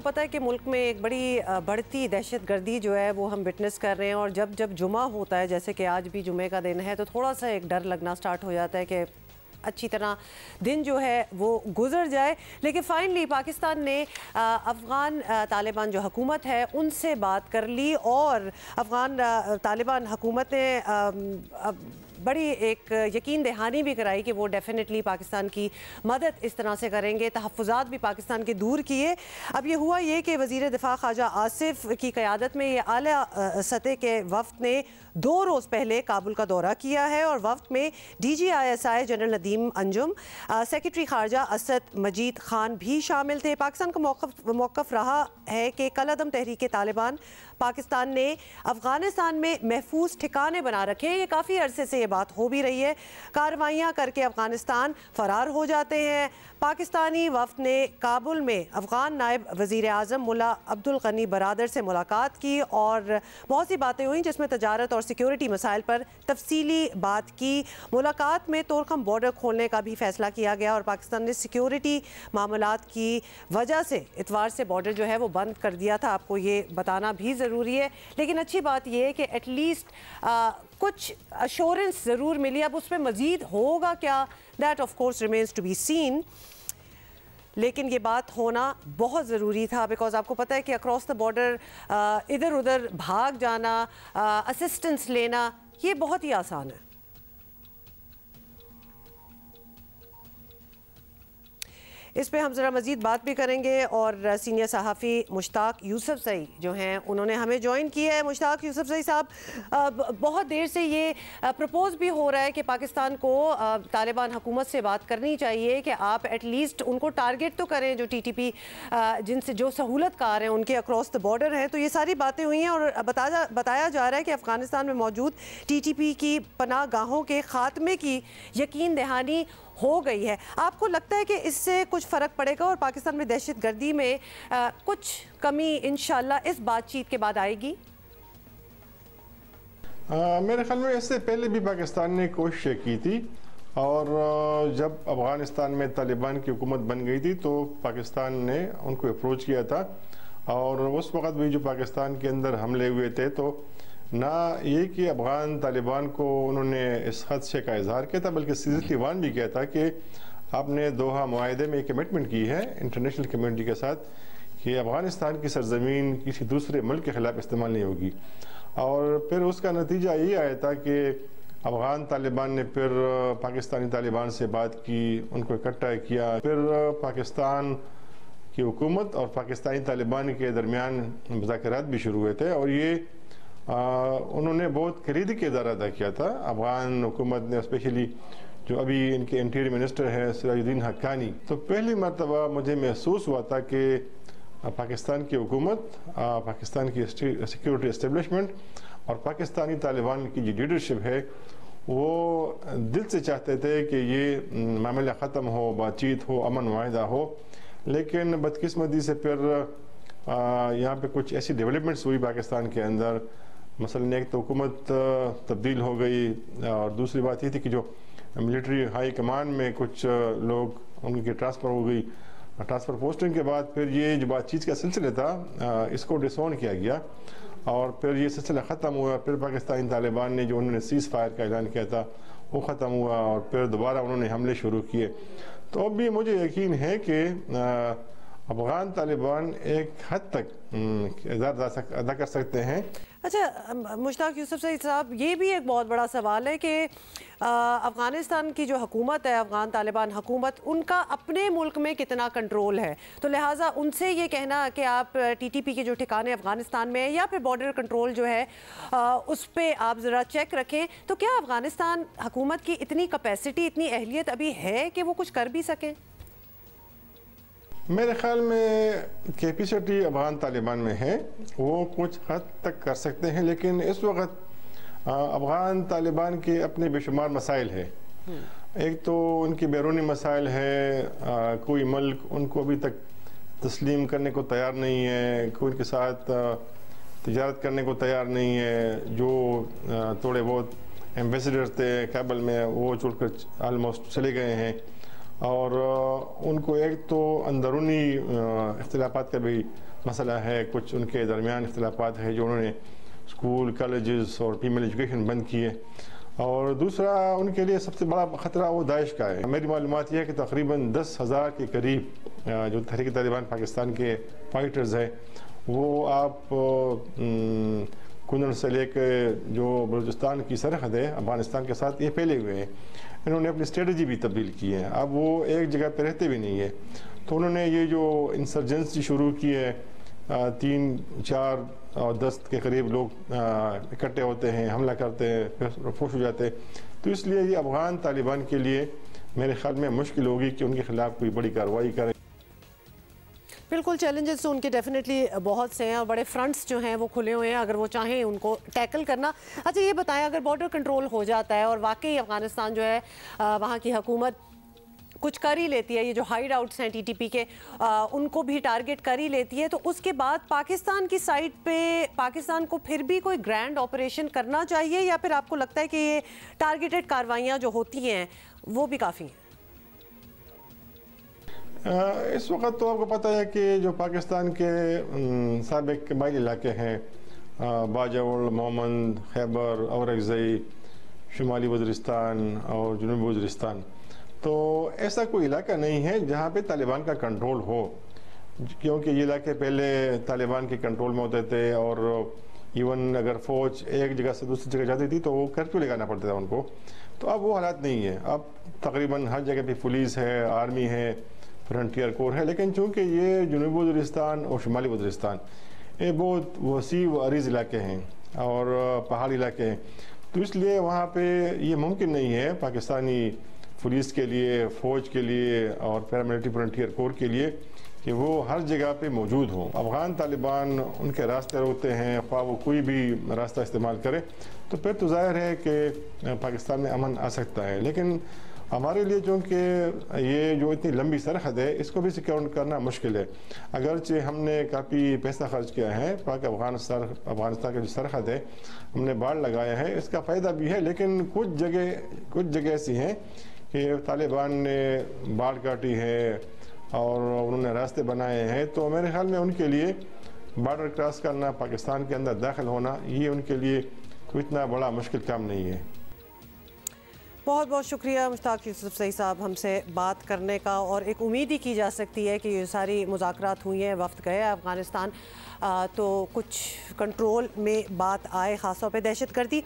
پتہ ہے کہ ملک میں ایک بڑی بڑھتی دہشت گردی جو ہے وہ ہم وٹنس کر رہے ہیں، اور جب جمعہ ہوتا ہے، جیسے کہ آج بھی جمعے کا دن ہے، تو تھوڑا سا ایک ڈر لگنا سٹارٹ ہو جاتا ہے کہ اچھی طرح دن جو ہے وہ گزر جائے۔ لیکن فائنلی پاکستان نے افغان طالبان جو حکومت ہے ان سے بات کر لی، اور افغان طالبان حکومت نے بڑی ایک یقین دہانی بھی کرائی کہ وہ ڈیفینیٹلی پاکستان کی مدد اس طرح سے کریں گے، تحفظات بھی پاکستان کے دور کیے۔ اب یہ ہوا یہ کہ وزیر دفاع خواجہ آصف کی قیادت میں یہ اعلیٰ سطح کے وفد نے 2 روز پہلے کابل کا دورہ کیا ہے، اور وفد میں D G I S I general Nadeem Anjum, secretary خارجہ اسد مجید خان بھی شامل تھے۔ پاکستان کا موقف رہا ہے کہ کالعدم تحریک طالبان پاکستان نے افغانستان میں محفوظ ٹھکانے بنا رکھے ہیں۔ یہ کافی عرصے سے یہ بات ہو بھی رہی ہے، کارروائیاں کر کے افغانستان فرار ہو جاتے ہیں۔ پاکستانی وفد نے کابل میں افغان نائب وزیر اعظم ملا عبدالغنی برادر سے ملاقات کی، اور بہت سی باتیں ہوئیں جس میں تجارت اور سیکیورٹی مسائل پر تفصیلی بات کی۔ ملاقات میں طورخم بارڈر کھولنے کا بھی فیصلہ کیا گیا، اور پاکستان نے سیکیورٹی معاملات کی وجہ سے اتوار سے بارڈر جو ہے وہ بند کر دیا تھا، آپ کو یہ بتانا بھی ضروری ہے۔ لیکن اچھی بات یہ ہے کہ ایٹ لیسٹ کچھ ایشورنس ضرور ملی۔ اب اس میں مزید ہوگا کیا، that of course remains to be seen, لیکن یہ بات ہونا بہت ضروری تھا، بیکاز آپ کو پتہ ہے کہ اکراس دا بارڈر ادھر ادھر بھاگ جانا، اسسٹنس لینا، یہ بہت ہی آسان ہے۔ اس پہ ہم ذرا مزید بات بھی کریں گے، اور سینئر صحافی مشتاق یوسفزئی جو ہیں انہوں نے ہمیں جوائن کیا ہے۔ مشتاق یوسفزئی صاحب، بہت دیر سے یہ پرپوز بھی ہو رہا ہے کہ پاکستان کو طالبان حکومت سے بات کرنی چاہیے کہ آپ ایٹ لیسٹ ان کو ٹارگٹ تو کریں، جو TTP جن سے جو سہولت کار ہیں ان کے اکراس دا بارڈر ہیں۔ تو یہ ساری باتیں ہوئی ہیں، اور بتایا جا رہا ہے کہ افغانستان میں موجود TTP کی پناہ گاہوں کے خاتمے کی یقین دہانی ہو گئی ہے۔ آپ کو لگتا ہے کہ اس سے کچھ فرق پڑے گا، اور پاکستان میں دہشت گردی میں کچھ کمی انشاءاللہ اس بات چیت کے بعد آئے گی؟ میرے خیال میں اس سے پہلے بھی پاکستان نے کوشش کی تھی، اور جب افغانستان میں طالبان کی حکومت بن گئی تھی تو پاکستان نے ان کو اپروچ کیا تھا، اور اس وقت بھی جو پاکستان کے اندر حملے ہوئے تھے تو نہ یہ کہ افغان طالبان کو انہوں نے اس خدشے کا اظہار کیا تھا، بلکہ سیریسلی وان بھی کیا تھا کہ آپ نے دوحہ معاہدے میں ایک کمٹمنٹ کی ہے انٹرنیشنل کمیونٹی کے ساتھ کہ افغانستان کی سرزمین کسی دوسرے ملک کے خلاف استعمال نہیں ہوگی۔ اور پھر اس کا نتیجہ یہ آیا تھا کہ افغان طالبان نے پھر پاکستانی طالبان سے بات کی، ان کو اکٹھا کیا، پھر پاکستان کی حکومت اور پاکستانی طالبان کے درمیان مذاکرات بھی شروع ہوئے تھے، اور یہ انہوں نے بہت کلیدی کردار ادا کیا تھا۔ افغان حکومت نے اسپیشلی جو ابھی ان کے انٹیریئر منسٹر ہے سراج الدین حقانی، تو پہلی مرتبہ مجھے محسوس ہوا تھا کہ پاکستان کی حکومت، پاکستان کی سیکیورٹی اسٹیبلشمنٹ اور پاکستانی طالبان کی جو لیڈرشپ ہے وہ دل سے چاہتے تھے کہ یہ معاملہ ختم ہو، بات چیت ہو، امن معاہدہ ہو، لیکن بدقسمتی سے پھر یہاں پہ کچھ ایسی ڈیولپمنٹس ہوئی پاکستان کے اندر، مثلا ایک تو حکومت تبدیل ہو گئی، اور دوسری بات یہ تھی کہ جو ملٹری ہائی کمان میں کچھ لوگ ان کی ٹرانسفر ہو گئی، ٹرانسفر پوسٹنگ کے بعد پھر یہ جو بات چیت کا سلسلہ تھا اس کو ڈسون کیا گیا، اور پھر یہ سلسلہ ختم ہوا۔ پھر پاکستانی طالبان نے جو انہوں نے سیز فائر کا اعلان کیا تھا وہ ختم ہوا، اور پھر دوبارہ انہوں نے حملے شروع کیے۔ تو اب بھی مجھے یقین ہے کہ افغان طالبان ایک حد تک کردار ادا کر سکتے ہیں۔ اچھا مشتاق یوسفزئی صاحب، یہ بھی ایک بہت بڑا سوال ہے کہ افغانستان کی جو حکومت ہے، افغان طالبان حکومت، ان کا اپنے ملک میں کتنا کنٹرول ہے، تو لہٰذا ان سے یہ کہنا کہ آپ TTP کے جو ٹھکانے افغانستان میں ہیں یا پھر بارڈر کنٹرول جو ہے اس پہ آپ ذرا چیک رکھیں، تو کیا افغانستان حکومت کی اتنی کیپیسٹی، اتنی اہلیت ابھی ہے کہ وہ کچھ کر بھی سکیں؟ میرے خیال میں کیپیسٹی افغان طالبان میں ہے، وہ کچھ حد تک کر سکتے ہیں، لیکن اس وقت افغان طالبان کے اپنے بے شمار مسائل ہیں۔ ایک تو ان کے بیرونی مسائل ہے، کوئی ملک ان کو ابھی تک تسلیم کرنے کو تیار نہیں ہے، کوئی ان کے ساتھ تجارت کرنے کو تیار نہیں ہے۔ جو تھوڑے بہت ایمبیسڈر تھے کابل میں وہ چھوڑ کر آلموسٹ چلے گئے ہیں، اور ان کو ایک تو اندرونی اختلافات کا بھی مسئلہ ہے، کچھ ان کے درمیان اختلافات ہے جو انہوں نے اسکول کالجز اور فیمیل ایجوکیشن بند کیے، اور دوسرا ان کے لیے سب سے بڑا خطرہ وہ داعش کا ہے۔ میری معلومات یہ ہے کہ تقریباً 10,000 کے قریب جو تحریک طالبان پاکستان کے فائٹرز ہیں وہ آپ کنڑ سے لے کے جو بلوچستان کی سرحد ہے افغانستان کے ساتھ یہ پھیلے ہوئے ہیں۔ انہوں نے اپنی اسٹریٹجی بھی تبدیل کی ہے، اب وہ ایک جگہ پہ رہتے بھی نہیں ہے، تو انہوں نے یہ جو انسرجنسی شروع کی ہے، 3، 4 اور 10 کے قریب لوگ اکٹھے ہوتے ہیں، حملہ کرتے ہیں، پھر فوش ہو جاتے ہیں، تو اس لیے یہ افغان طالبان کے لیے میرے خیال میں مشکل ہوگی کہ ان کے خلاف کوئی بڑی کارروائی کریں۔ بالکل چیلنجز تو ان کے ڈیفینیٹلی بہت سے ہیں اور بڑے فرنٹس جو ہیں وہ کھلے ہوئے ہیں اگر وہ چاہیں ان کو ٹیکل کرنا۔ اچھا یہ بتائیں، اگر بارڈر کنٹرول ہو جاتا ہے اور واقعی افغانستان جو ہے وہاں کی حکومت کچھ کر ہی لیتی ہے، یہ جو ہائیڈ آؤٹس ہیں TTP کے ان کو بھی ٹارگٹ کر ہی لیتی ہے، تو اس کے بعد پاکستان کی سائڈ پہ پاکستان کو پھر بھی کوئی گرینڈ آپریشن کرنا چاہیے، یا پھر آپ کو لگتا ہے کہ یہ ٹارگیٹڈ کاروائیاں جو ہوتی ہیں وہ بھی کافی ہیں؟ اس وقت تو آپ کو پتہ ہے کہ جو پاکستان کے سابق قبائلی علاقے ہیں، باجوڑ، مومند، خیبر، اورکزئی، شمالی وزیرستان اور جنوبی وزیرستان، تو ایسا کوئی علاقہ نہیں ہے جہاں پہ طالبان کا کنٹرول ہو، کیونکہ یہ علاقے پہلے طالبان کے کنٹرول میں ہوتے تھے، اور ایون اگر فوج ایک جگہ سے دوسری جگہ جاتی تھی تو وہ کرفیو لگانا پڑتا تھا ان کو، تو اب وہ حالات نہیں ہے۔ اب تقریباً ہر جگہ پہ پولیس ہے، آرمی ہے، فرنٹیئر کور ہے، لیکن چونکہ یہ جنوبی وزیرستان اور شمالی وزیرستان یہ بہت وسیع و عریض علاقے ہیں اور پہاڑی علاقے ہیں، تو اس لیے وہاں پہ یہ ممکن نہیں ہے پاکستانی پولیس کے لیے، فوج کے لیے اور پیراملٹری فرنٹیئر کور کے لیے کہ وہ ہر جگہ پہ موجود ہوں۔ افغان طالبان ان کے راستے روکتے ہیں، خواہ وہ کوئی بھی راستہ استعمال کرے، تو پھر تو ظاہر ہے کہ پاکستان میں امن آ سکتا ہے، لیکن ہمارے لیے چونکہ یہ جو اتنی لمبی سرحد ہے اس کو بھی سیکیور کرنا مشکل ہے، اگرچہ ہم نے کافی پیسہ خرچ کیا ہے، پاک افغانستان کی جو سرحد ہے ہم نے باڑ لگایا ہے، اس کا فائدہ بھی ہے، لیکن کچھ جگہ ایسی ہیں کہ طالبان نے باڑ کاٹی ہے اور انہوں نے راستے بنائے ہیں، تو میرے خیال میں ان کے لیے بارڈر کراس کرنا، پاکستان کے اندر داخل ہونا، یہ ان کے لیے کوئی اتنا بڑا مشکل کام نہیں ہے۔ بہت بہت شکریہ مشتاق یوسفزئی صاحب ہم سے بات کرنے کا، اور ایک امید ہی کی جا سکتی ہے کہ یہ ساری مذاکرات ہوئی ہیں، وفد گئے افغانستان، تو کچھ کنٹرول میں بات آئے، خاص طور پہ دہشت گردی